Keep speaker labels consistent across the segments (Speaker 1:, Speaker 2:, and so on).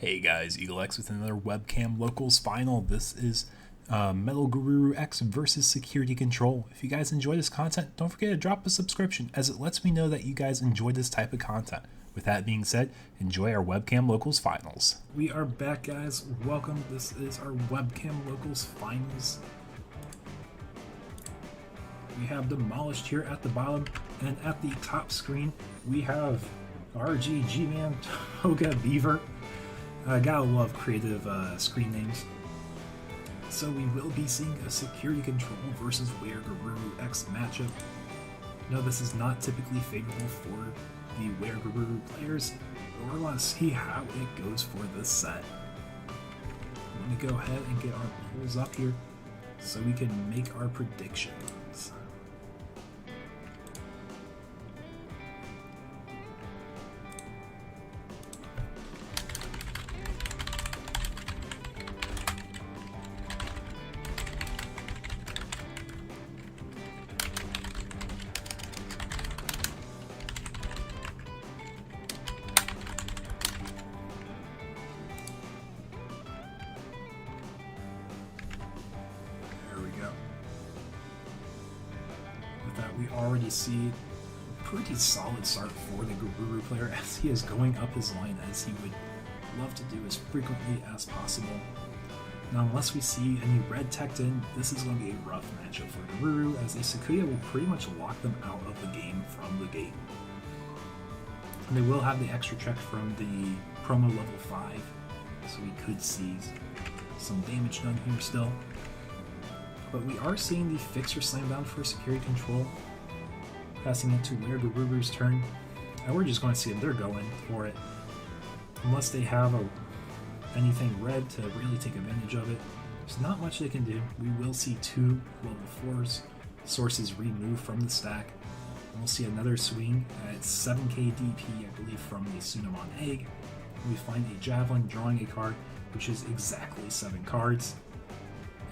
Speaker 1: Hey guys, EagleX with another Webcam Locals final. This is Metal GaruruX versus Security Control. If you guys enjoy this content, don't forget to drop a subscription as it lets me know that you guys enjoy this type of content. With that being said, enjoy our Webcam Locals finals. We are back, guys. Welcome. This is our Webcam Locals finals. We have Demolished here at the bottom, and at the top screen we have Digimon Toga Beaver. I gotta love creative screen names. So we will be seeing a Security Control versus GaruruX matchup. No, this is not typically favorable for the Garuru players, but we're going to see how it goes for this set. I'm going to go ahead and get our polls up here so we can make our predictions. We already see a pretty solid start for the Garuru player as he is going up his line as he would love to do as frequently as possible. Now, unless we see any red teched in, this is going to be a rough matchup for Garuru as the Sakuya will pretty much lock them out of the game from the gate. And they will have the extra check from the promo level 5, so we could see some damage done here still. But we are seeing the Fixer slam down for Security Control, passing it to Garuru's turn, and we're just going to see them. They're going for it. Unless they have anything red to really take advantage of it, there's not much they can do. We will see 2 level 4s sources removed from the stack, and we'll see another swing at 7k DP, I believe, from the Tsunamon Egg. We find a Javelin drawing a card, which is exactly 7 cards.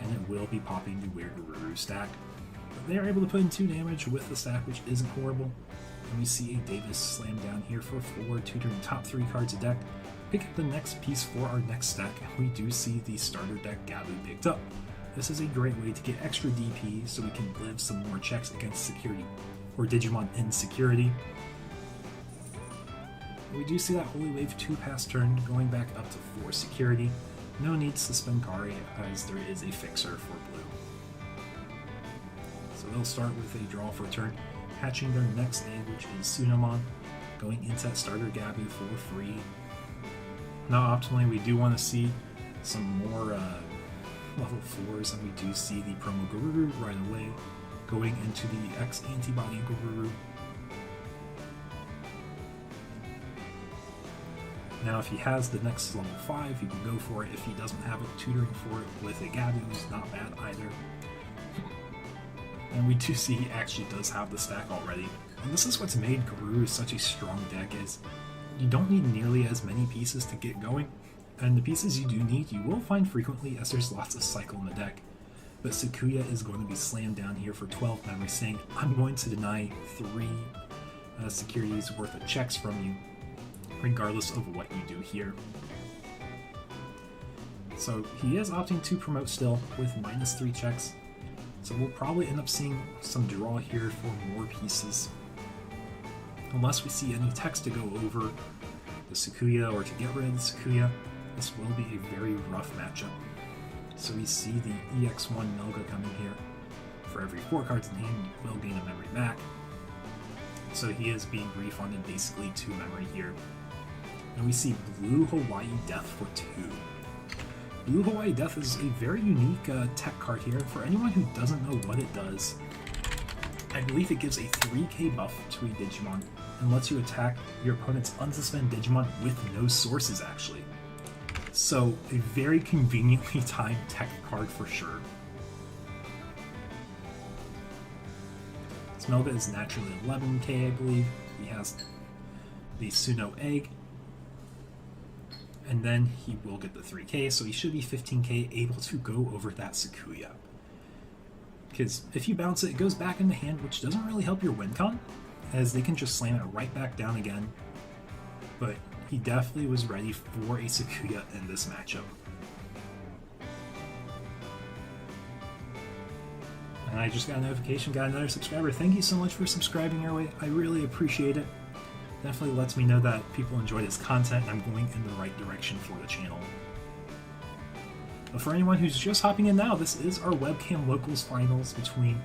Speaker 1: And it will be popping the Garuru stack. But they are able to put in 2 damage with the stack, which isn't horrible. And we see a Davis slam down here for 4, tutoring top 3 cards of deck. Pick up the next piece for our next stack, and we do see the starter deck Gabu picked up. This is a great way to get extra DP so we can live some more checks against security, or Digimon insecurity. We do see that Holy Wave 2 pass turn going back up to 4 security. No need to suspend Kari as there is a fixer for blue. So they'll start with a draw for turn, hatching their next egg, which is Tsunamon, going into that starter Gabu for free. Now optimally we do want to see some more level 4s, and we do see the promo Garuru right away, going into the X antibody Garuru. Now, if he has the next level 5, he can go for it. If he doesn't have it, tutoring for it with a Gabu is not bad either. And we do see he actually does have the stack already. And this is what's made Garuru such a strong deck, is you don't need nearly as many pieces to get going. And the pieces you do need, you will find frequently as there's lots of cycle in the deck. But Sakuya is going to be slammed down here for 12 memory, saying, I'm going to deny 3 securities worth of checks from you, regardless of what you do here. So he is opting to promote still with -3 checks. So we'll probably end up seeing some draw here for more pieces. Unless we see any text to go over the Sakuya or to get rid of the Sakuya, this will be a very rough matchup. So we see the EX1 Melga coming here. For every 4 cards in hand, you will gain a memory back. So he is being refunded basically 2 memory here. And we see Blue Hawaii Death for 2. Blue Hawaii Death is a very unique tech card here. For anyone who doesn't know what it does, I believe it gives a 3k buff to a Digimon and lets you attack your opponent's unsuspended Digimon with no sources, actually. So, a very conveniently timed tech card for sure. Smelga is naturally 11k, I believe. He has the Suno Egg, and then he will get the 3k, so he should be 15k, able to go over that Sakuya. Because if you bounce it, it goes back in the hand, which doesn't really help your win con, as they can just slam it right back down again. But he definitely was ready for a Sakuya in this matchup. And I just got a notification, got another subscriber. Thank you so much for subscribing your way. I really appreciate it. Definitely lets me know that people enjoy this content and I'm going in the right direction for the channel. But for anyone who's just hopping in now, this is our Webcam Locals Finals between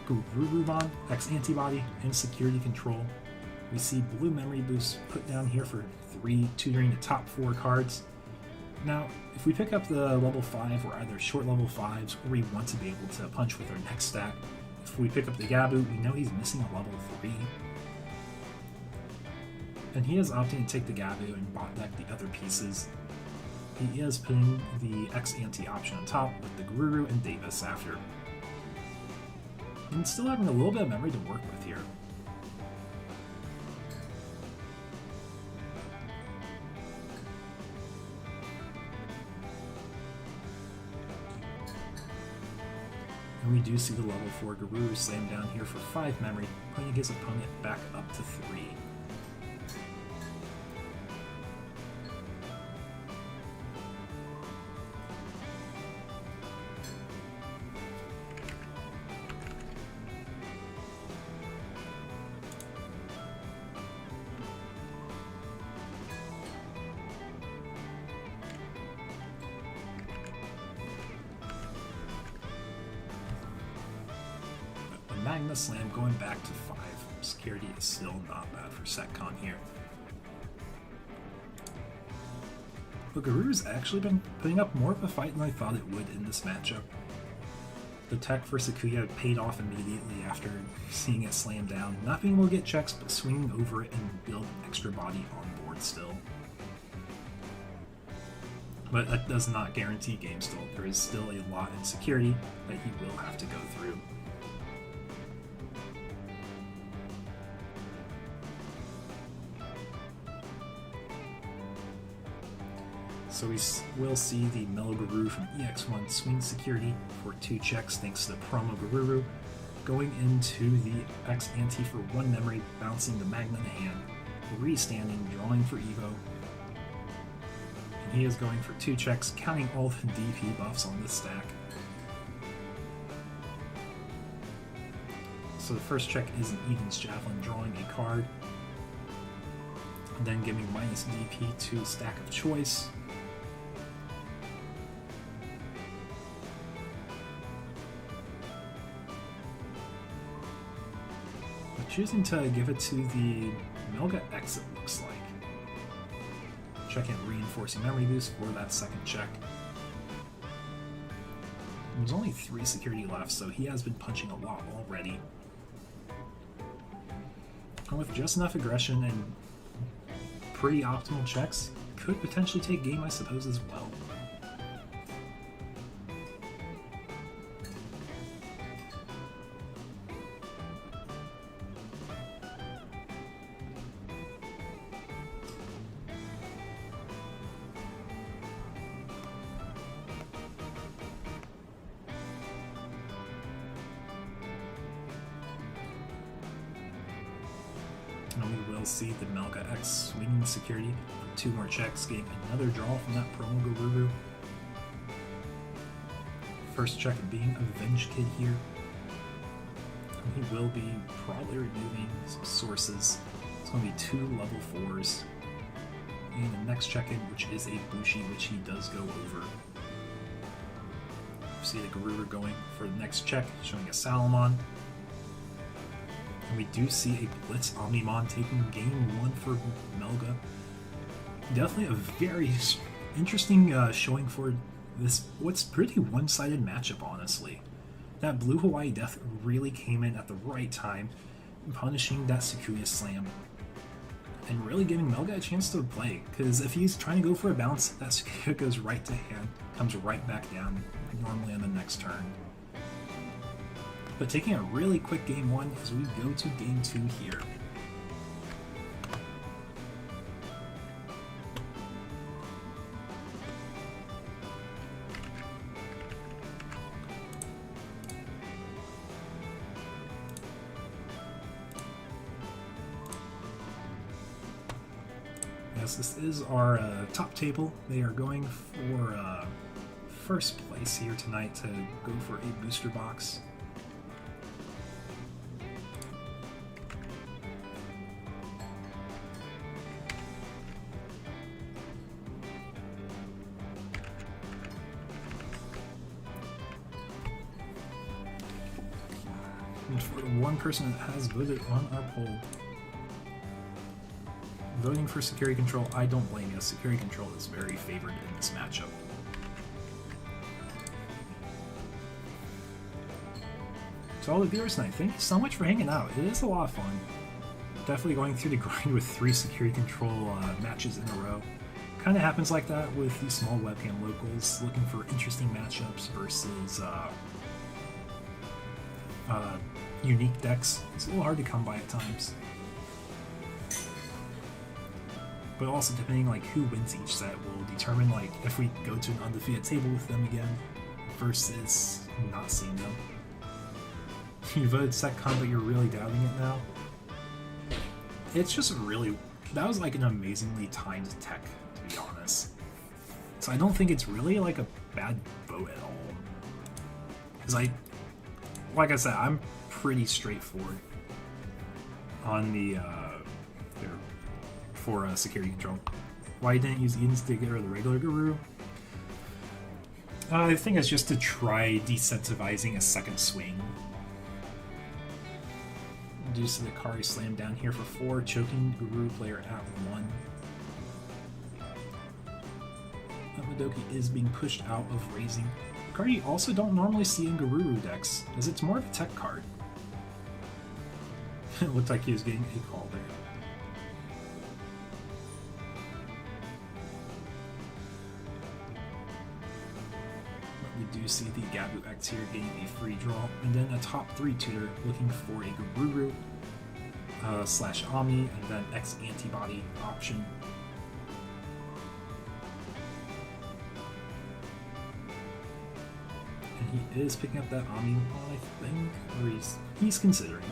Speaker 1: GaruruX X Antibody and Security Control. We see blue memory boost put down here for 3, tutoring the top 4 cards. Now, if we pick up the level 5, we're either short level 5s or we want to be able to punch with our next stack. If we pick up the Gabu, we know he's missing a level 3. And he is opting to take the Gabu and bot deck the other pieces. He is putting the X Anti option on top with the Garuru and Davis after. And still having a little bit of memory to work with here. And we do see the level 4 Garuru slam down here for 5 memory, putting his opponent back up to 3. Magna Slam going back to 5. Security is still not bad for Setcon here. But Garuru's actually been putting up more of a fight than I thought it would in this matchup. The tech for Sakuya paid off immediately after seeing it slam down, not being able to get checks, but swinging over it and build extra body on board still. But that does not guarantee game still. There is still a lot in Security that he will have to go through. So we will see the Mellow Garuru from EX1 swing Security for 2 checks thanks to the promo Garuru, going into the X Ante for 1 memory, bouncing the Magna in hand, restanding, drawing for Evo. And he is going for 2 checks, counting all the DP buffs on this stack. So the first check is an Eden's Javelin, drawing a card, and then giving minus DP to stack of choice. Choosing to give it to the Melga X, it looks like. Check in reinforcing memory boost for that second check. There's only 3 security left, so he has been punching a lot already. And with just enough aggression and pretty optimal checks, could potentially take game, I suppose, as well. And we will see the Melga X swinging Security for 2 more checks, getting another draw from that promo Garuru. First check being Avenge Kid here. And he will be probably removing some sources. It's going to be 2 level 4s. And the next check-in, which is a Bushi, which he does go over. See the Garuru going for the next check, showing a Salamon. And we do see a Blitz Omnimon taking game 1 for Melga. Definitely a very interesting showing for this, what's pretty one-sided matchup, honestly. That Blue Hawaii Death really came in at the right time, punishing that Sakuya Slam. And really giving Melga a chance to play, because if he's trying to go for a bounce, that Sakuya goes right to hand, comes right back down, normally on the next turn. But taking a really quick game 1 as we go to game 2 here. as this is our top table, they are going for first place here tonight to go for a booster box. And for the one person that has voted on our poll, voting for security control, I don't blame you. Security control is very favored in this matchup. To all the viewers tonight, thank you so much for hanging out. It is a lot of fun. Definitely going through the grind with 3 security control matches in a row. Kind of happens like that with these small webcam locals, looking for interesting matchups versus unique decks. It's a little hard to come by at times. But also depending like who wins each set will determine like if we go to an undefeated table with them again versus not seeing them. You voted SecCon, but you're really doubting it now. It's just really, that was like an amazingly timed tech, to be honest. So I don't think it's really like a bad vote at all. Because like I said, I'm pretty straightforward on the for security control. Why you didn't use Eden's to get rid of the regular Guru? I think it's just to try decentivizing a second swing. Due to the Kari slam down here for 4, choking Guru player at 1. Madoki is being pushed out of raising. Card you also don't normally see in Garuru decks, as it's more of a tech card. It looked like he was getting a call there. We do see the GaruruX here getting a free draw, and then a top 3 tutor looking for a Garuru slash Omni, and then X antibody option. And he is picking up that Omni, I think, or he's considering.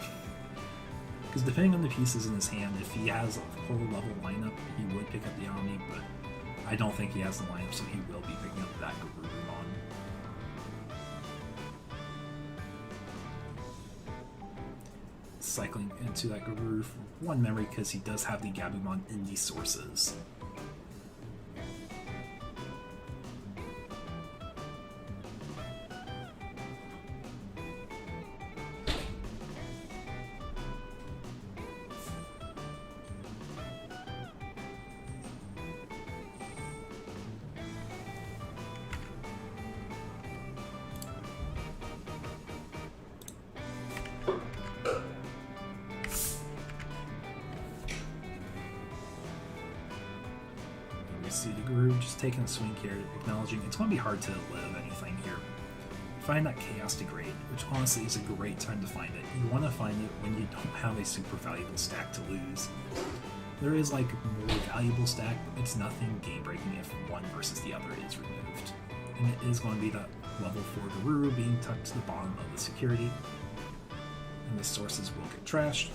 Speaker 1: Because depending on the pieces in his hand, if he has a full level lineup, he would pick up the Omni, but I don't think he has the lineup, so he will be picking up that Garurumon. Cycling into that Garuru for 1 memory because he does have the Gabumon in the sources. Taking a swing here, acknowledging it's going to be hard to live anything here. Find that Chaos Degrade, which honestly is a great time to find it. You want to find it when you don't have a super valuable stack to lose. There is like a more valuable stack, but it's nothing game breaking if one versus the other is removed. And it is going to be that level 4 Garuru being tucked to the bottom of the security. And the sources will get trashed.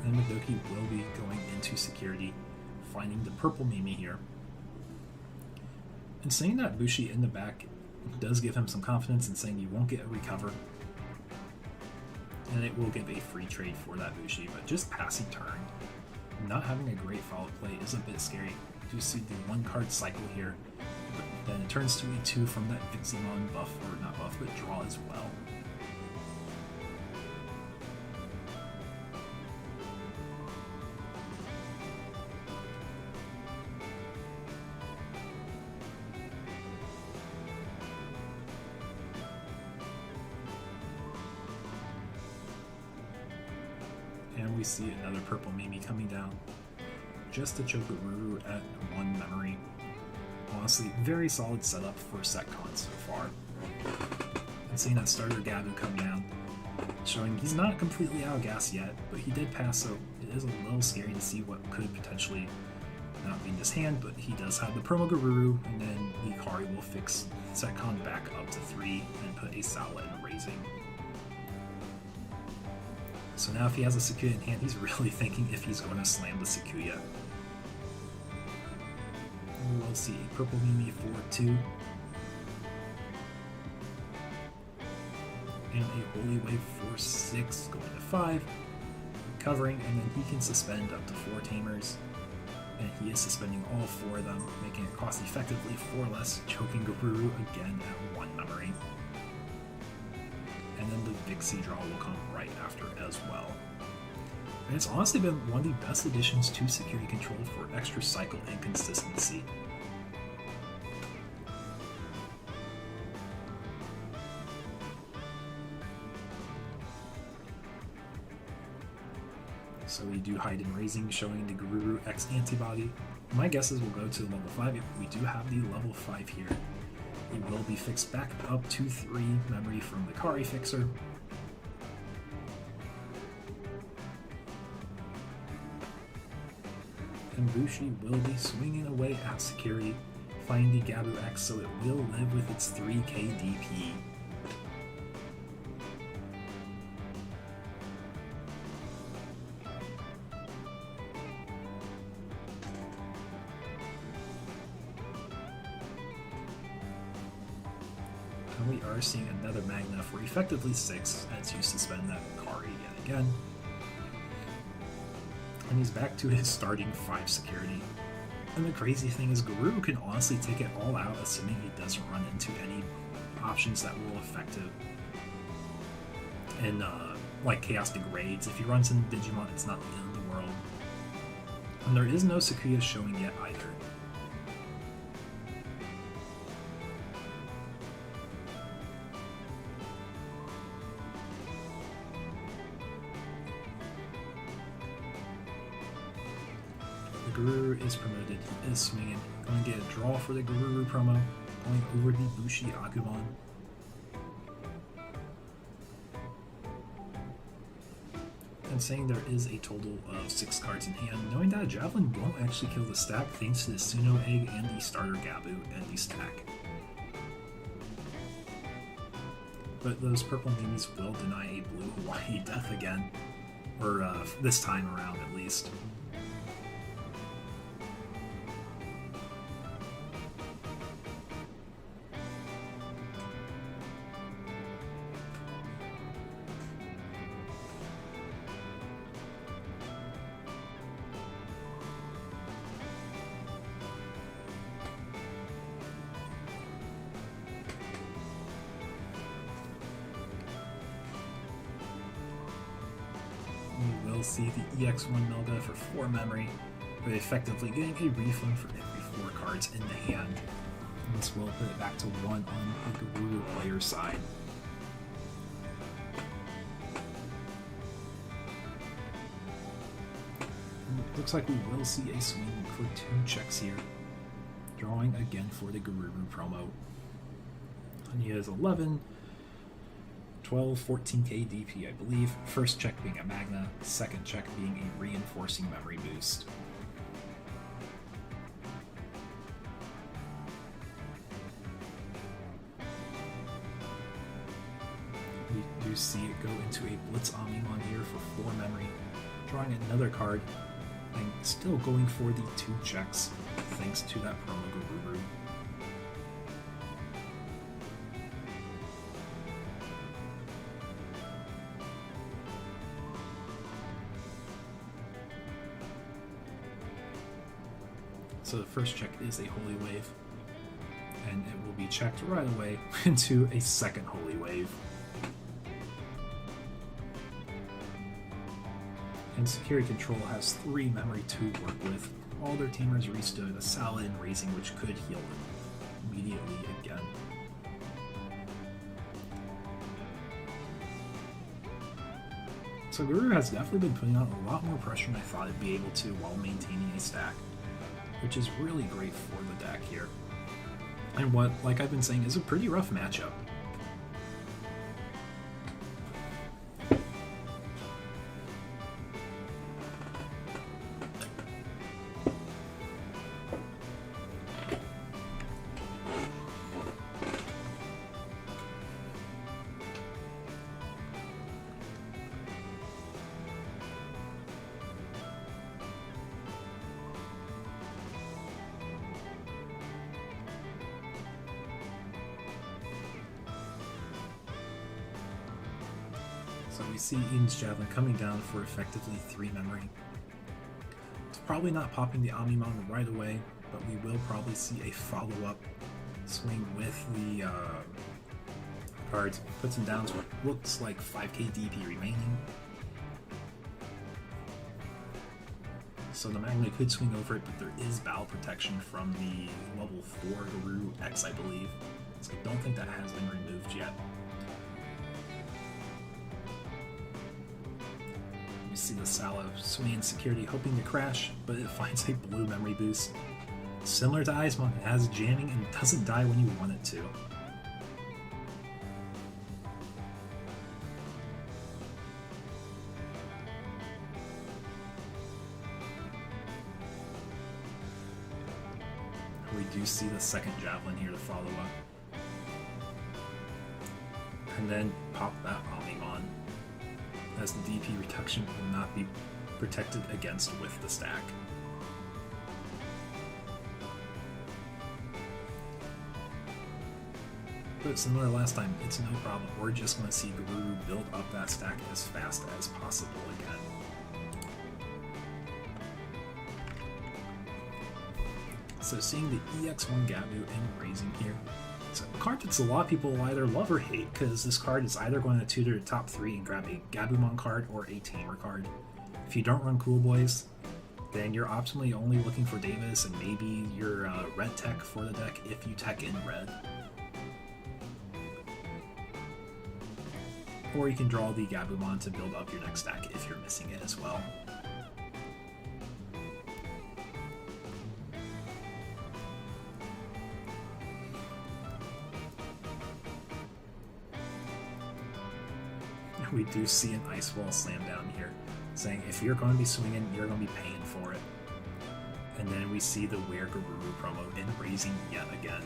Speaker 1: And Madoki will be going into security, finding the purple Mimi here. And saying that Bushi in the back does give him some confidence in saying you won't get a recover. And it will give a free trade for that Bushi, but just passing turn, not having a great follow play is a bit scary. You see the 1 card cycle here, but then it turns to a 2 from that Digimon buff, or not buff, but draw as well. And we see another purple Mimi coming down, just to choke Garuru at 1 memory. Honestly, very solid setup for SecCon so far. And seeing that starter Gabu come down, showing he's not completely out of gas yet, but he did pass, so it is a little scary to see what could potentially not be in his hand, but he does have the promo Garuru, and then the Kari will fix SecCon back up to 3 and put a Sala in raising. So now if he has a Sakuya in hand, he's really thinking if he's going to slam the Sakuya. We'll see a purple Mimi for 2. And a Holy Wave for 6, going to 5. Covering, and then he can suspend up to 4 Tamers. And he is suspending all 4 of them, making it cost effectively 4 less, choking Garuru again at 1 memory. And then the Vixie draw will come right after as well. And it's honestly been one of the best additions to Security Control for extra cycle and consistency. So we do Hide and Raising, showing the GaruruX antibody. My guess is we'll go to level 5. If we do have the level 5 here, it will be fixed back up to 3 memory from the Kari Fixer. And Bushi will be swinging away at security, finding the GaruruX, so it will live with its 3k DP. And we are seeing another Magna for effectively 6 as you suspend that Kari yet again. And he's back to his starting 5 security. And the crazy thing is Garuru can honestly take it all out, assuming he doesn't run into any options that will affect it. And like Chaos Degrades, if he runs into Digimon, it's not the end of the world. And there is no Sakuya showing yet either. Garuru is promoted, he is swinging, going to get a draw for the Garuru promo, going over the Bushi Agumon. And saying there is a total of 6 cards in hand, knowing that a Javelin won't actually kill the stack thanks to the Suno Egg and the Starter Gabu and the stack. But those purple minis will deny a blue Hawaii death again, or this time around at least. We will see the EX1 Melga for 4 memory, but effectively getting a refund for every 4 cards in the hand. And this will put it back to 1 on the Garuru player side. And it looks like we will see a swing for 2 checks here. Drawing again for the Garuru promo. And he has 11, 12, 14k DP, I believe. First check being a Magna, second check being a reinforcing memory boost. We do see it go into a Blitz Omnimon here for 4 memory, drawing another card, and still going for the 2 checks, thanks to that promo Garuru. So the first check is a Holy Wave, and it will be checked right away into a second Holy Wave. And Security Control has 3 memory to work with. All their tamers restood a Salad and Raising, which could heal them immediately again. So Garuru has definitely been putting on a lot more pressure than I thought it'd be able to while maintaining a stack, which is really great for the deck here. And what, like I've been saying, is a pretty rough matchup. So we see Eden's Javelin coming down for effectively 3 memory. It's probably not popping the Omnimon right away, but we will probably see a follow-up swing with the cards. Puts him down to what looks like 5k DP remaining. So the Magna could swing over it, but there is battle protection from the level 4 GaruruX, I believe. So I don't think that has been removed yet. You see the Sala swinging security, hoping to crash, but it finds a blue memory boost. Similar to Eismon, it has jamming and doesn't die when you want it to. We do see the second Javelin here to follow up. And then pop that Omnimon, as the DP reduction will not be protected against with the stack. But similar to last time, it's no problem. We're just going to see Garuru build up that stack as fast as possible again. So seeing the EX1 Gabu and Raising here, it's a card that a lot of people will either love or hate, because this card is either going to tutor the top 3 and grab a Gabumon card or a Tamer card. If you don't run Cool Boys, then you're optimally only looking for Davis and maybe your red tech for the deck if you tech in red. Or you can draw the Gabumon to build up your next stack if you're missing it as well. We do see an Ice Wall slam down here, saying if you're going to be swinging, you're going to be paying for it. And then we see the Where Garuru promo in Raising yet again.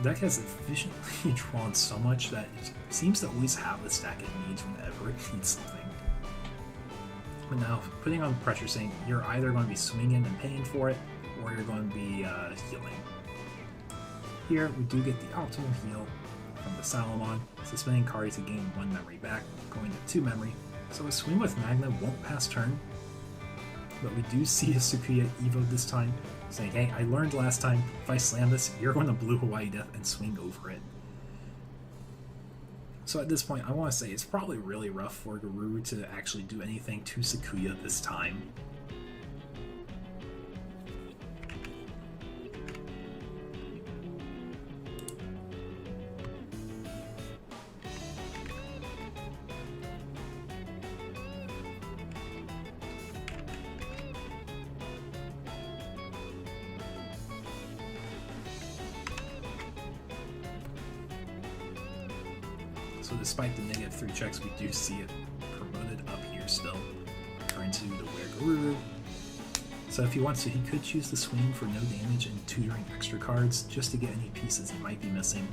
Speaker 1: The deck has efficiently drawn so much that it seems to always have the stack it needs whenever it needs something. But now, putting on pressure, saying you're either going to be swinging and paying for it, or you're going to be healing. Here, we do get the optimal heal from the Salamon, suspending cards to gain 1 memory back, going to 2 memory, so a swing with Magna won't pass turn. But we do see a Sukuya Evo this time, saying, hey, I learned last time, if I slam this, you're going to Blue Hawaii Death and swing over it. So at this point, I want to say it's probably really rough for Garuru to actually do anything to Sukuya this time. So despite the -3 checks, we do see it promoted up here still, referring to the Where Garuru. So if he wants to, he could choose the swing for no damage and tutoring extra cards just to get any pieces he might be missing.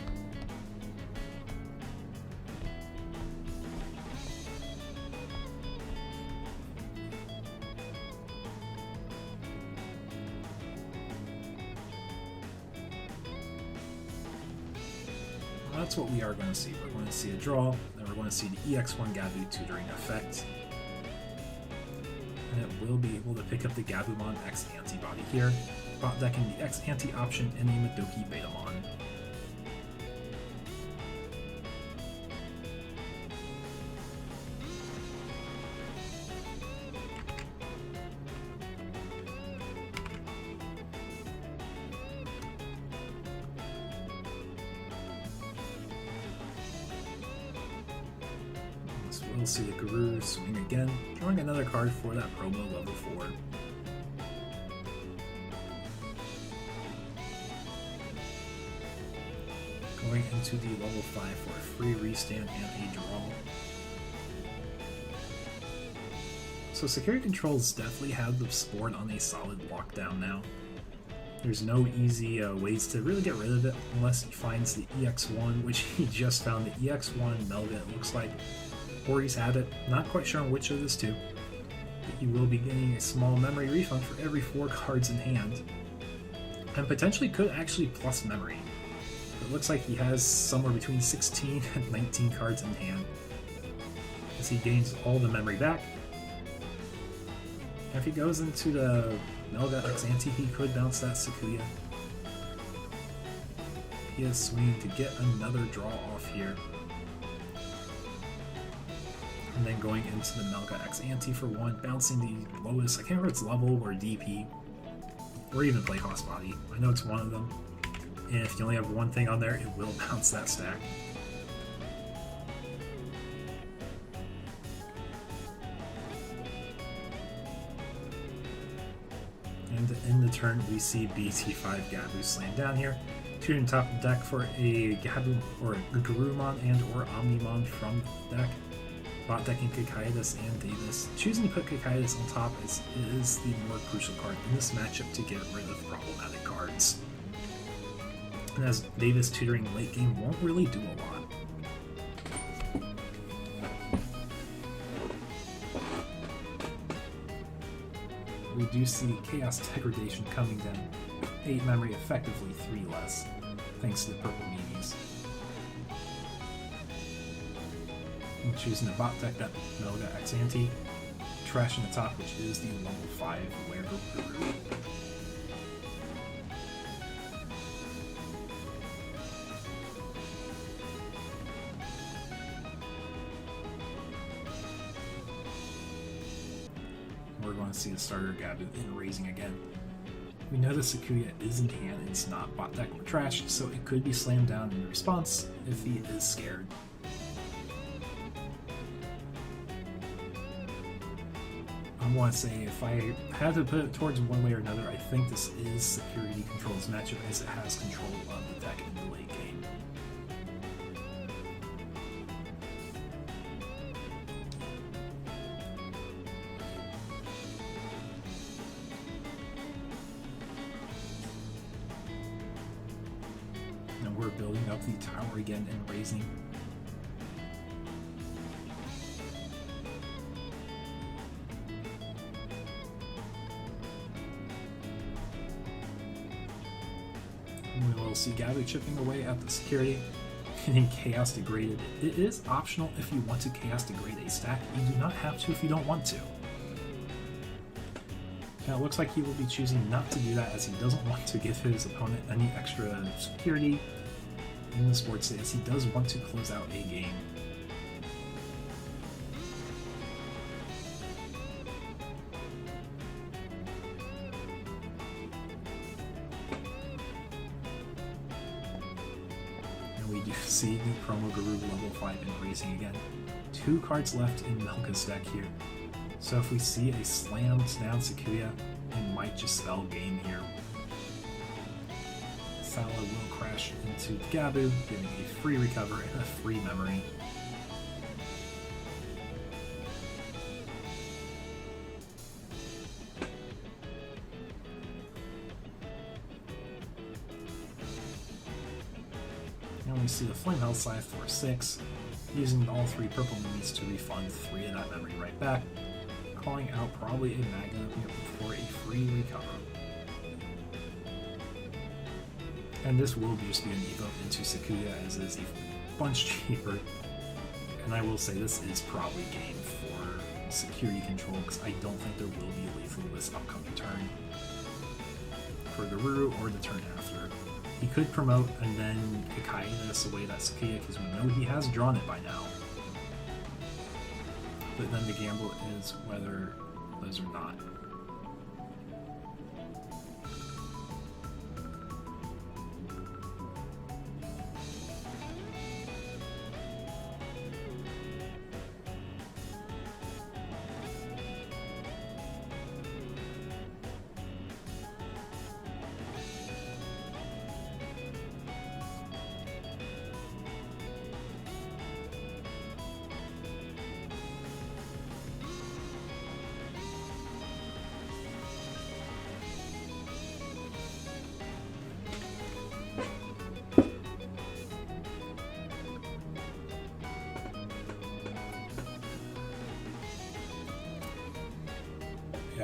Speaker 1: That's what we are going to see. We're going to see a draw, then we're going to see the EX1 Gabu tutoring effect. And it will be able to pick up the Gabumon X antibody here, bot decking the X anti option and the Madoki Betamon. We'll see the Garuru swing again, drawing another card for that promo level 4. Going into the level 5 for a free restand and a draw. So security controls definitely have the sport on a solid lockdown now. There's no easy ways to really get rid of it unless he finds the EX1, which he just found the EX1 Melva, it looks like. Or he's had it, not quite sure on which of those two. But he will be getting a small memory refund for every 4 cards in hand. And potentially could actually plus memory. It looks like he has somewhere between 16 and 19 cards in hand. as he gains all the memory back. And if he goes into the Melga X Ante, he could bounce that Sakuya. He is swinging to get another draw off here. And then going into the Melga X Ante for one, bouncing the lowest, I can't remember if it's level or DP, or even play cost body. I know it's one of them. And if you only have one thing on there, it will bounce that stack. And to end the turn, we see BT5 Gabu slam down here. Shooting top of the deck for a Gabu or a Garurumon and or Omnimon from the deck. Bot decking Kikaitis and Davis. Choosing to put Kikaitis on top is the more crucial card in this matchup to get rid of problematic cards. And as Davis tutoring late game won't really do a lot. We do see Chaos Degradation coming down. 8 memory, effectively 3 less, thanks to the purple meanies. I'm choosing to bot deck that Melga X Ante, trashing the top, which is the level 5 Guru. We're going to see the starter Gabu in raising again. We know the Sakuya is in hand, it's not bot deck or trash, so it could be slammed down in response if he is scared. I want to say if I had to put it towards one way or another, I think this is security control's matchup as it has control of the deck in the late game. And we're building up the tower again and raising. We will see Gabu chipping away at the security, getting Chaos Degraded. It is optional if you want to Chaos Degrade a stack. You do not have to if you don't want to. And it looks like he will be choosing not to do that as he doesn't want to give his opponent any extra security in the sports state, as he does want to close out a game. We do see the promo Guru level 5 in raising again. 2 cards left in Melga's deck here. So if we see a slammed down Sakuya, it might just spell game here. Sala will crash into Gabu, giving a free recover and a free memory. And we see the Flame Health Scythe for 6, using all 3 purple minis to refund 3 of that memory right back, calling out probably a Magna for a free recover. And this will just be an evoke into Sakuya, as it is a bunch cheaper. And I will say this is probably game for security control, because I don't think there will be lethal this upcoming turn for Garuru or the turn after. He could promote and then Kikaitis away that Sakuya, because we know he has drawn it by now. But then the gamble is whether those are not.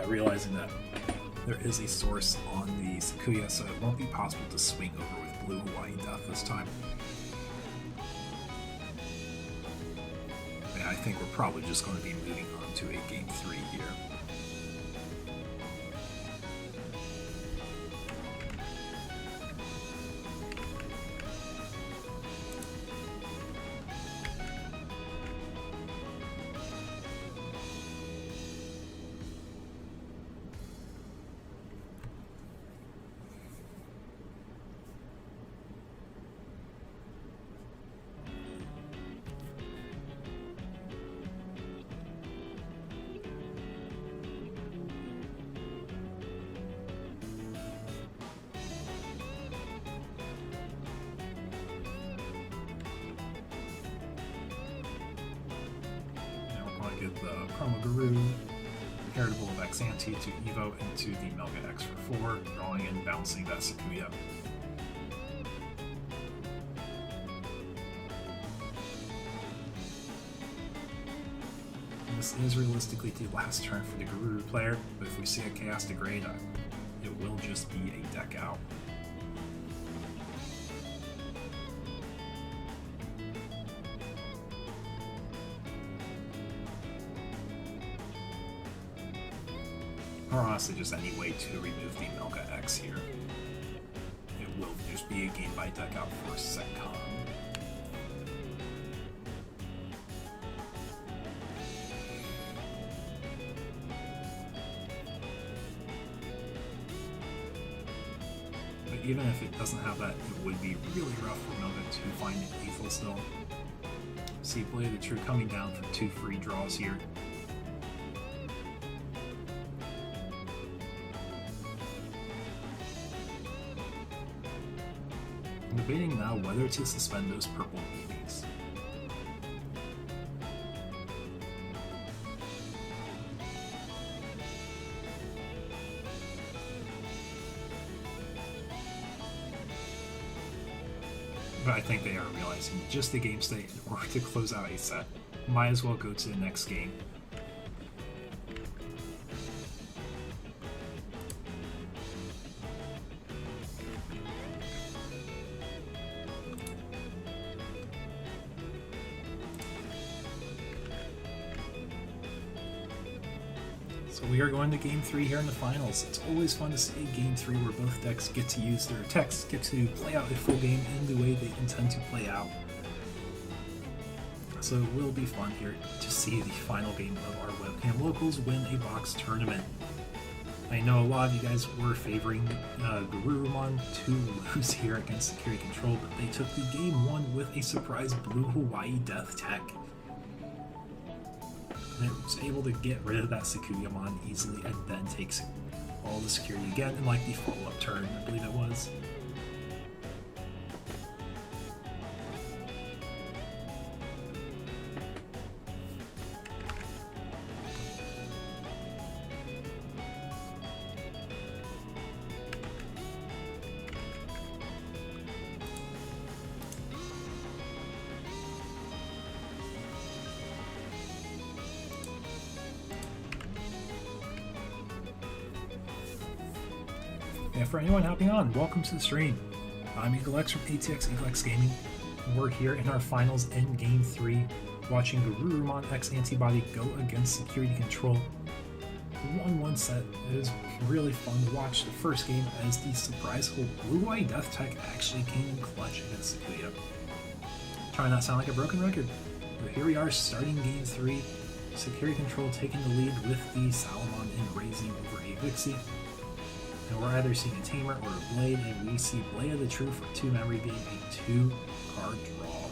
Speaker 1: Realizing that there is a source on the Sakuya, so it won't be possible to swing over with Blue Hawaii Death this time. Yeah, I think we're probably just going to be moving on to a Game 3 here. Get the Promo Guru, Heritable of X Ante to Evo into the Melga X for 4, drawing and bouncing that Sakuya. And this is realistically the last turn for the Garuru player, but if we see a Chaos Degrade, it will just be a deck out. Or honestly, just any way to remove the Melga X here. It will just be a game by deck out for Setcon. But even if it doesn't have that, it would be really rough for Melga to find it lethal still. See Blade of the True coming down for 2 free draws here. I'm debating now whether to suspend those purple babies. But I think they are realizing just the game state in order to close out a set. Might as well go to the next game. So we are going to Game 3 here in the finals. It's always fun to see a Game 3 where both decks get to use their techs, get to play out a full game in the way they intend to play out. So it will be fun here to see the final game of our Webcam Locals win a box tournament. I know a lot of you guys were favoring GaruruX to lose here against Security Control, but they took the Game 1 with a surprise Blue Hawaii Death tech. And it was able to get rid of that Sakuyamon easily and then takes all the security again in like the follow-up turn, I believe it was. And for anyone hopping on, welcome to the stream. I'm EagleX from ATX EagleX Gaming. We're here in our finals in Game 3, watching GaruruX X Antibody go against Security Control. 1-1 set. It was really fun to watch the first game as the surprise Blue Hawaii Death Tech actually came in clutch against Sakuya. Trying not to sound like a broken record. But here we are starting Game 3. Security Control taking the lead with the Salamon and raising over a Vixie. And we're either seeing a Tamer or a Blade, and we see Blade of the True for 2 memory being a 2-card draw.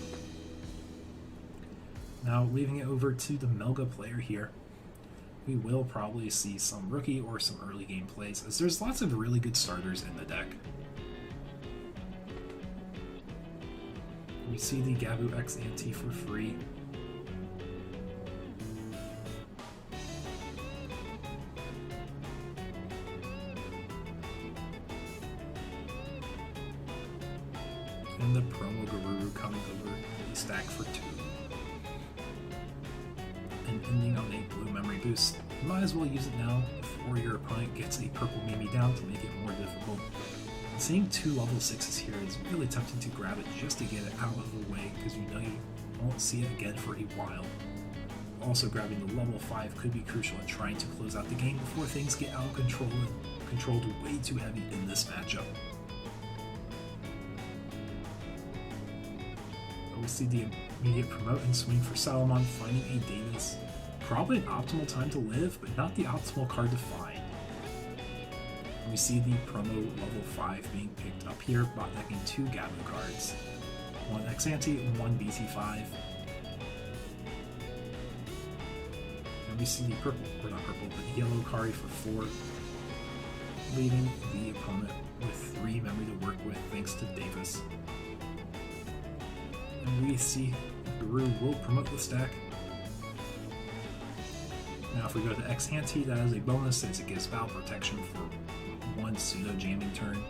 Speaker 1: Now, leaving it over to the Melga player here, we will probably see some rookie or some early game plays, as there's lots of really good starters in the deck. We see the GaruruX Ante for free. And the Promo Garuru coming over a stack for 2. And ending on a blue memory boost. You might as well use it now before your opponent gets a purple Mimi down to make it more difficult. And seeing 2 level 6s here is really tempting to grab it just to get it out of the way, because you know you won't see it again for a while. also grabbing the level 5 could be crucial in trying to close out the game before things get out of control and controlled way too heavy in this matchup. We see the immediate promote and swing for Salamon, finding a Davis. Probably an optimal time to live, but not the optimal card to find. And we see the promo level 5 being picked up here, bot decking 2 Gabu cards. One X-Ante and one BT5. And we see the purple, or not purple, but yellow Kari for 4, leaving the opponent with 3 memory to work with thanks to Davis. And we see Garu will promote the stack. Now if we go to X-Ante, that is a bonus since it gives battle protection for 1 pseudo jamming turn.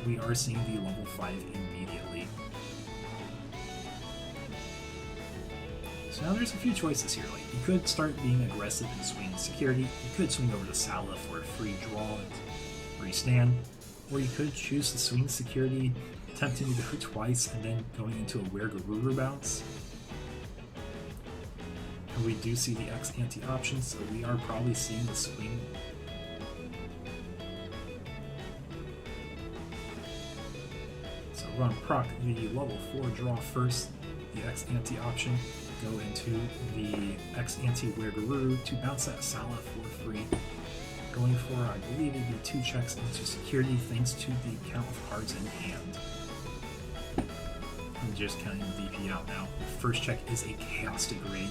Speaker 1: We are seeing the level 5 immediately. So now there's a few choices here. Like you could start being aggressive and swing security. You could swing over to Sala for a free draw and free stand. Or you could choose to swing security, attempting to go twice and then going into a Where Garuru bounce. And we do see the X-Ante option, so we are probably seeing the swing. So run proc the level 4 draw first, the X-Ante option, go into the X-Ante Where Garuru to bounce that Sala for free. Going for, I believe it'd be 2 checks into security thanks to the count of cards in hand. I'm just counting the DP out now. The first check is a Chaos Degrade,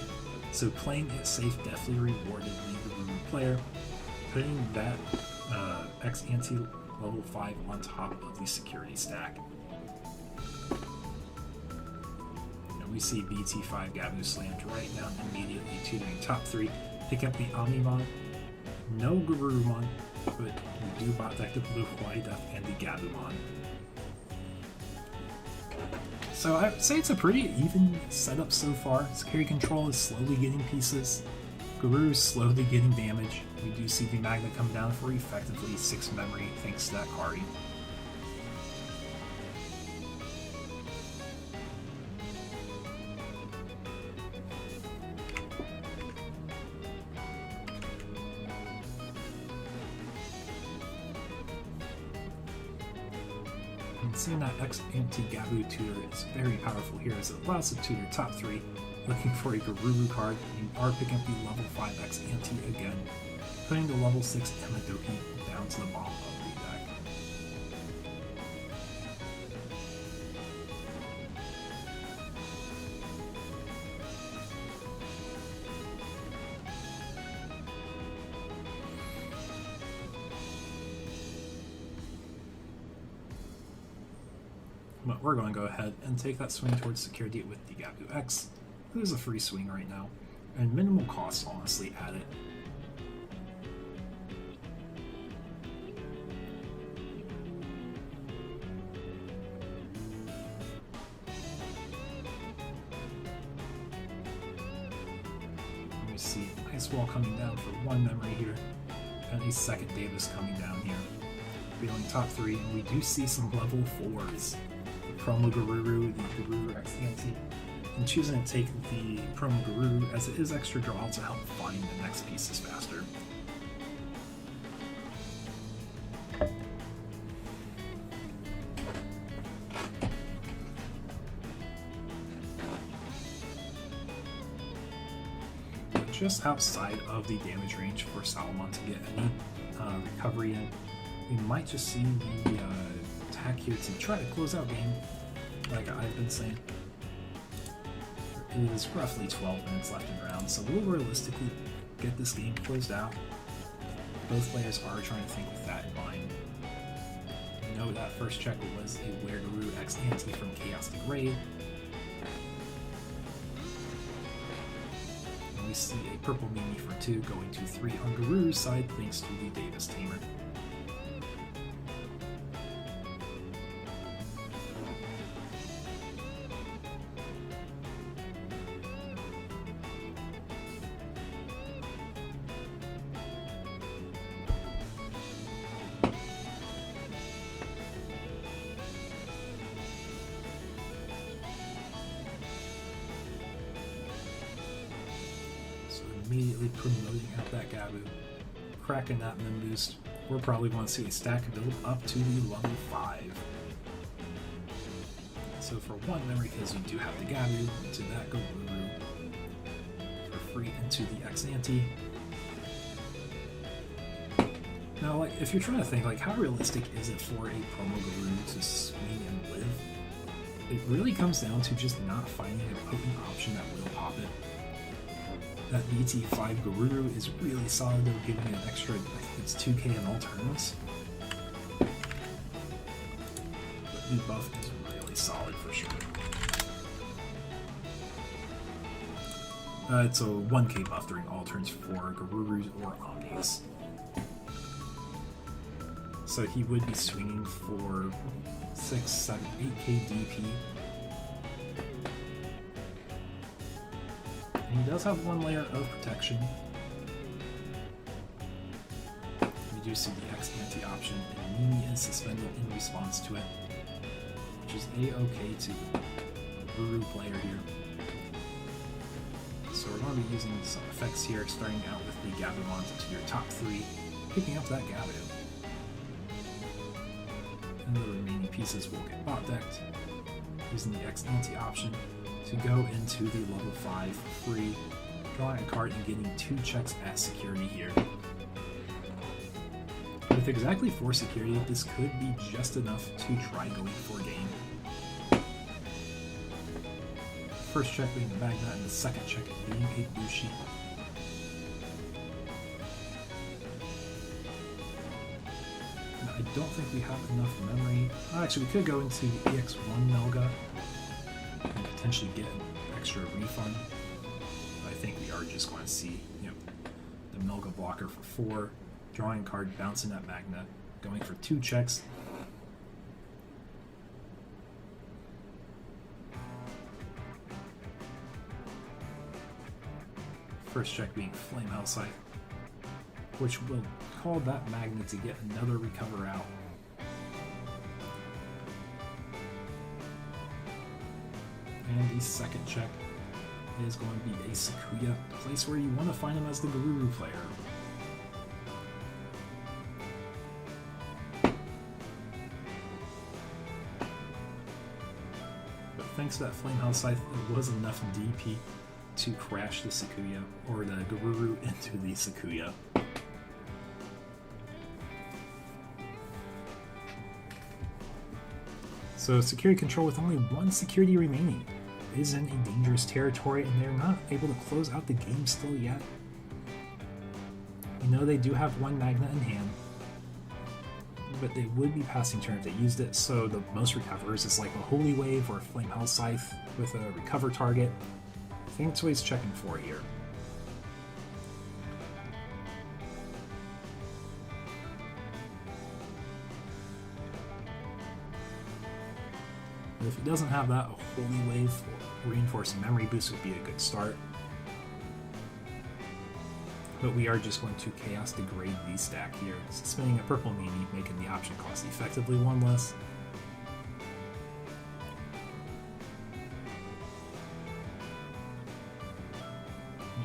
Speaker 1: so playing it safe definitely rewarded the Garuru player, putting that X-Ante level 5 on top of the security stack. And we see BT5 Gabu slammed right down immediately to the top 3, pick up the Omnimon. No Garurumon, but we do bot deck the blue Hawaii Duck and the Gabumon. So I would say it's a pretty even setup so far. Security control is slowly getting pieces. Garuru is slowly getting damage. We do see the Magna come down for effectively 6 memory thanks to that Kari. Seeing that X-Ante Gabu tutor is very powerful here as it allows the tutor top 3, looking for a Garuru card. You are picking up the level 5 X-Ante again, putting the level 6 Emadoki down to the bottom of the deck. But we're going to go ahead and take that swing towards security with the GaruruX, who's a free swing right now, and minimal cost honestly at it. And we see Ice Wall coming down for 1 memory here, and a second Davis coming down here. Feeling top 3, and we do see some level 4s. Promo Garuru, the GaruruX X-Ante, and choosing to take the Promo Garuru as it is extra draw to help find the next pieces faster. Just outside of the damage range for Salamon to get any recovery in, we might just see the attack here to try to close out game. Like I've been saying, it is roughly 12 minutes left in round, so we'll realistically get this game closed out. Both players are trying to think with that in mind. Note that first check was a Where GaruruX X-Ante from Chaos Degrade. And we see a purple Mimi for 2 going to 3 on Garuru's side thanks to the Davis Tamer. immediately promoting at that Gabu, cracking that Min boost. We'll probably want to see a stack build up to the level 5. So for 1 memory, because you do have the Gabu, into that Garuru for free into the X-Ante. Now, like, if you're trying to think, like, how realistic is it for a promo Garuru to swing and live? It really comes down to just not finding a potent option that will pop it. That BT9 Garuru is really solid, though, giving it an extra, I think it's 2k in all tournaments. But the buff is really solid for sure. It's a 1k buff during all turns for Garurus or Omnis. So he would be swinging for 6, 7, 8k DP. And he does have 1 layer of protection. We do see the X-Ante option, and Mimi is suspended in response to it, which is a-okay to Guru player here. So we're going to be using some effects here, starting out with the Gabumon to your top 3, picking up that Gabu. And the remaining pieces will get bot decked, using the X-Ante option to go into the level 5 free, drawing a card and getting 2 checks as security here. With exactly 4 security, this could be just enough to try going for game. First check being the Magna, and the second check being a Bushi. Now, I don't think we have enough memory. Actually, we could go into the EX1 Melga and potentially get an extra refund. But I think we are just going to see, the Melga blocker for 4, drawing a card, bouncing that Magna, going for 2 checks. First check being Flame Hellscythe, which will call that Magna to get another recover out. And the second check is going to be a Sakuya, the place where you want to find him as the Garuru player. But thanks to that Flame Hellscythe, it was enough DP to crash the Sakuya, or the Garuru into the Sakuya. So security control with only 1 security remaining is in a dangerous territory, and they're not able to close out the game still yet. We know they do have 1 Magna in hand, but they would be passing turn if they used it, so the most recovers is like a Holy Wave or a Flame Hellscythe with a recover target. I think that's what he's checking for here. But if he doesn't have that, a Holy Wave or Reinforced Memory Boost would be a good start. But we are just going to Chaos Degrade the stack here, suspending a purple Mimi, making the option cost effectively 1 less.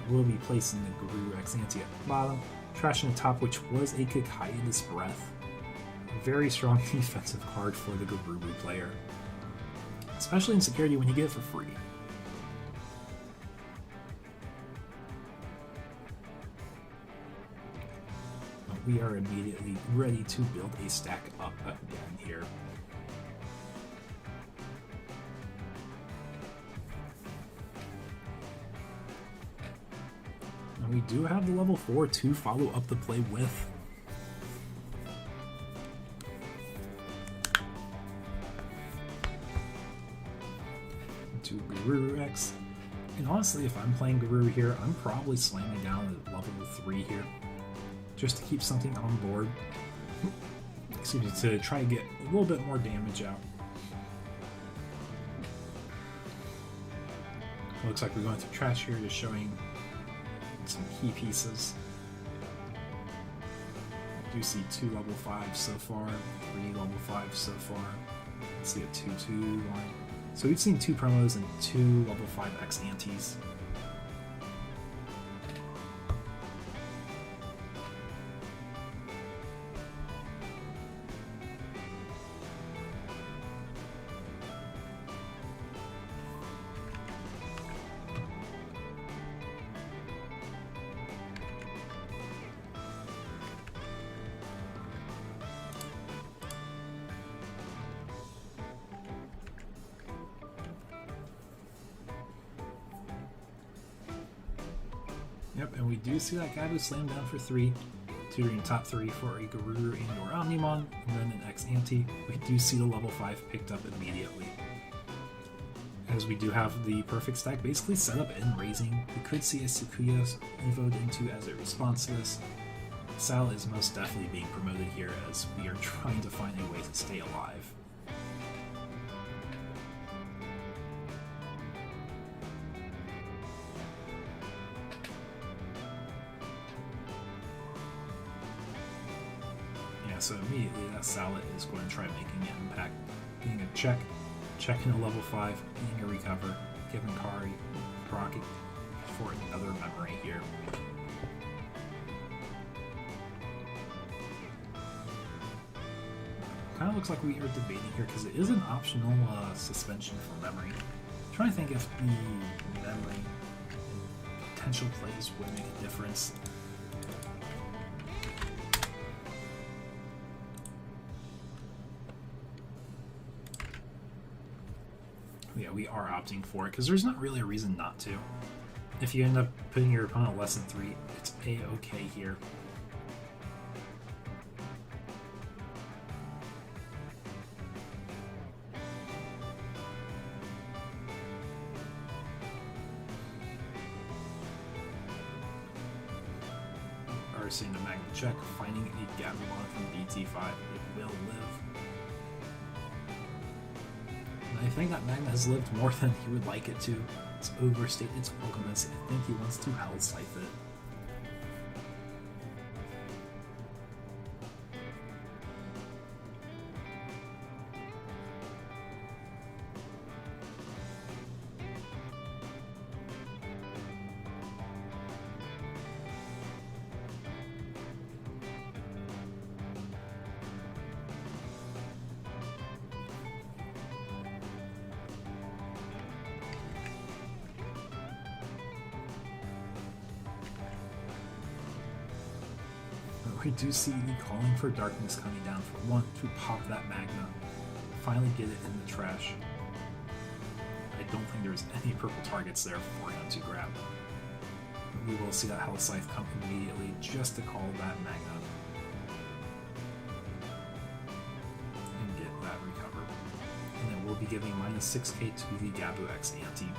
Speaker 1: Will be placing the GaruruX Ante at the bottom, trashing the top, which was a Kikaida's Breath. A very strong defensive card for the Garuru player, especially in security when you get it for free. But we are immediately ready to build a stack up again here. We do have the level 4 to follow up the play with. To GaruruX. And honestly, if I'm playing Garuru here, I'm probably slamming down at level 3 here, just to keep something on board. Excuse me, to try to get a little bit more damage out. Looks like we're going through trash here, just showing some key pieces. I do see 2 level 5s so far, 3 level 5s so far. Let's see a 2-2 line. So we've seen 2 promos and 2 level 5 X-Antes. Yep, and we do see that Gabu slam down for 3, tutoring top 3 for a Garuru and or Omnimon, and then an X-Ante. We do see the level 5 picked up immediately. As we do have the perfect stack basically set up and raising. We could see a Sukuya evoed into as a response to this. Sal is most definitely being promoted here as we are trying to find a way to stay alive. Yeah, so immediately that Salet is going to try making an impact, getting a check, checking a level 5, getting a recover, giving Kari proc for another memory here. Kind of looks like we are debating here because it is an optional suspension for memory. I'm trying to think if the memory and potential plays would make a difference. Yeah, we are opting for it because there's not really a reason not to. If you end up putting your opponent less than 3, it's a-okay here. Seeing the Magma check, finding a Gabumon from BT9, it will live. And I think that Magma has lived more than he would like it to. It's overstayed its welcome as I think he wants to Hell Scythe it. We do see the Calling for Darkness coming down for 1 to pop that Magma. Finally get it in the trash. I don't think there's any purple targets there for him to grab. We will see that Hell Scythe come immediately just to call that Magma. And get that recover. And then we'll be giving -6k to the GaruruX ante.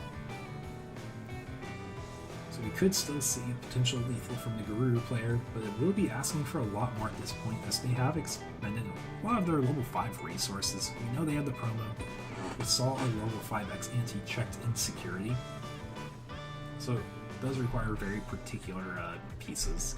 Speaker 1: So we could still see potential lethal from the Garuru player, but it will be asking for a lot more at this point as they have expended a lot of their level 5 resources. We know they had the promo. We saw a level 5x anti-checked in security. So it does require very particular pieces.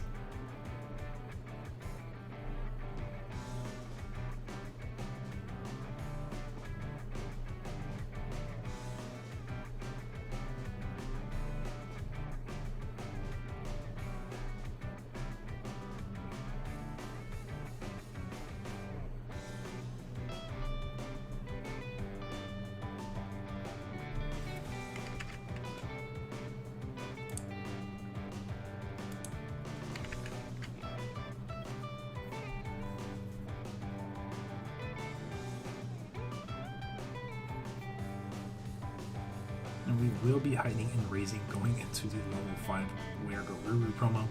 Speaker 1: And we will be hiding and raising going into the level 5 Where Garuru promo.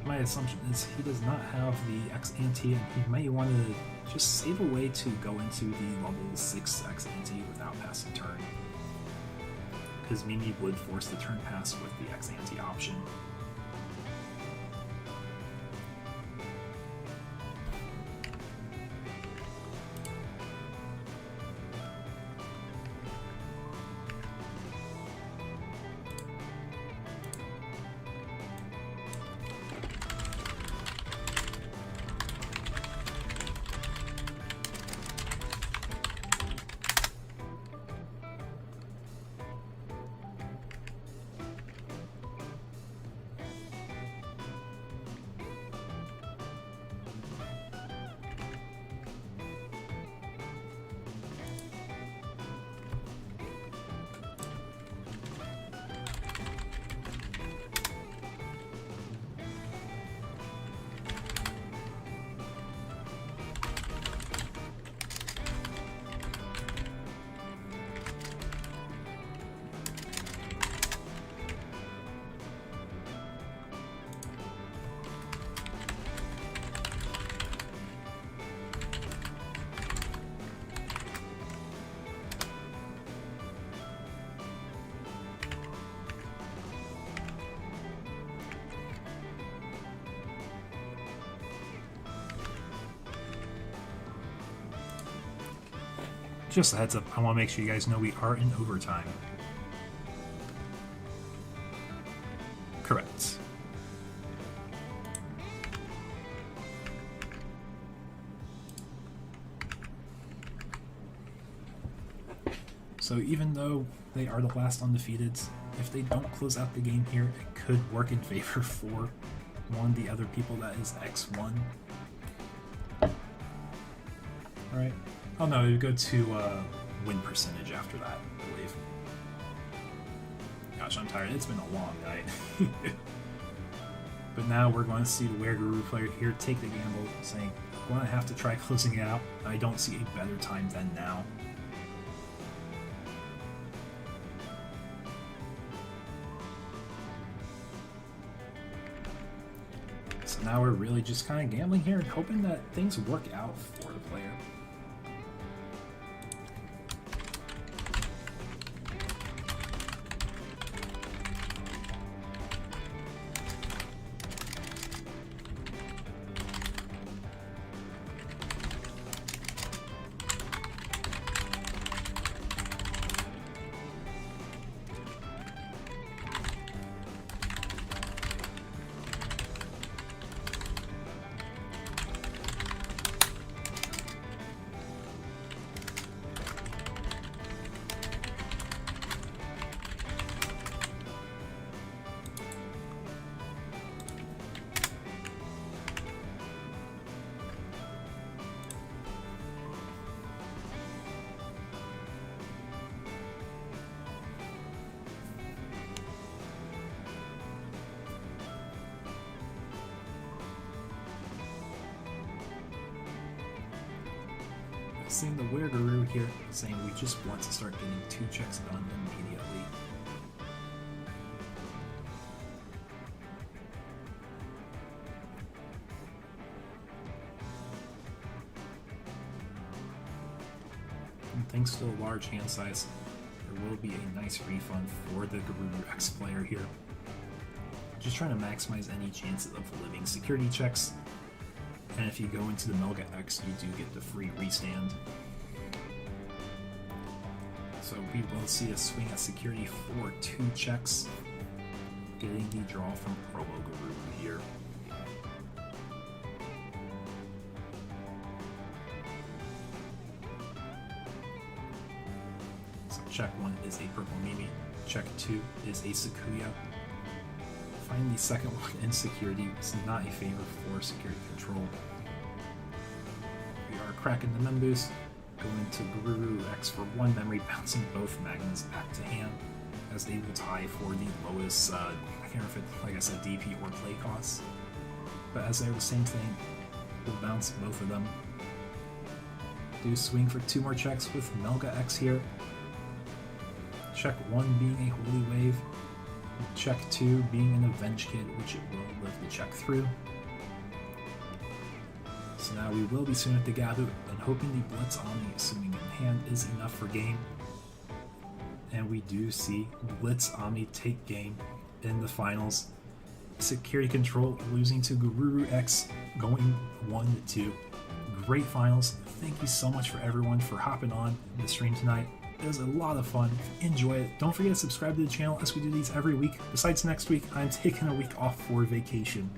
Speaker 1: My assumption is he does not have the X-Ante and he may want to just save a way to go into the level 6 X-Ante without passing turn. Because Mimi would force the turn pass with the X-Ante option. Just a heads up, I want to make sure you guys know we are in overtime. Correct. So even though they are the last undefeated, if they don't close out the game here, it could work in favor for one of the other people that is X1. Alright. Oh no, it would go to win percentage after that, I believe. Gosh, I'm tired. It's been a long night. But now we're going to see the Garuru player here take the gamble, saying, I'm going to have to try closing it out. I don't see a better time than now. So now we're really just kind of gambling here and hoping that things work out for the player. Seeing the Garuru here saying we just want to start getting 2 checks done immediately. And thanks to a large hand size, there will be a nice refund for the GaruruX player here. Just trying to maximize any chances of living security checks. And if you go into the Melga X, you do get the free restand. So we will see a swing at security for 2 checks, getting the draw from Promo Garuru here. So check 1 is a Purple Mimi, check 2 is a Sakuya. Find the second one in security. It's not a favor for security control. We are cracking the Memboost, going to GaruruX for 1 memory, bouncing both magnets back to hand, as they will tie for the lowest, I can't remember if it's, like I said, DP or play costs. But as they're the same thing, we'll bounce both of them. Do swing for 2 more checks with Melga X here. Check 1 being a Holy Wave. Check 2 being an Avenge Kid, which it will live the check through. So now we will be swinging at the Gabu and hoping the Blitz Omni swinging in hand is enough for game. And we do see Blitz Omni take game in the finals. Security control losing to GaruruX, going 1-2. Great finals. Thank you so much for everyone for hopping on the stream tonight. It was a lot of fun. Enjoy it. Don't forget to subscribe to the channel as we do these every week. Besides next week, I'm taking a week off for vacation.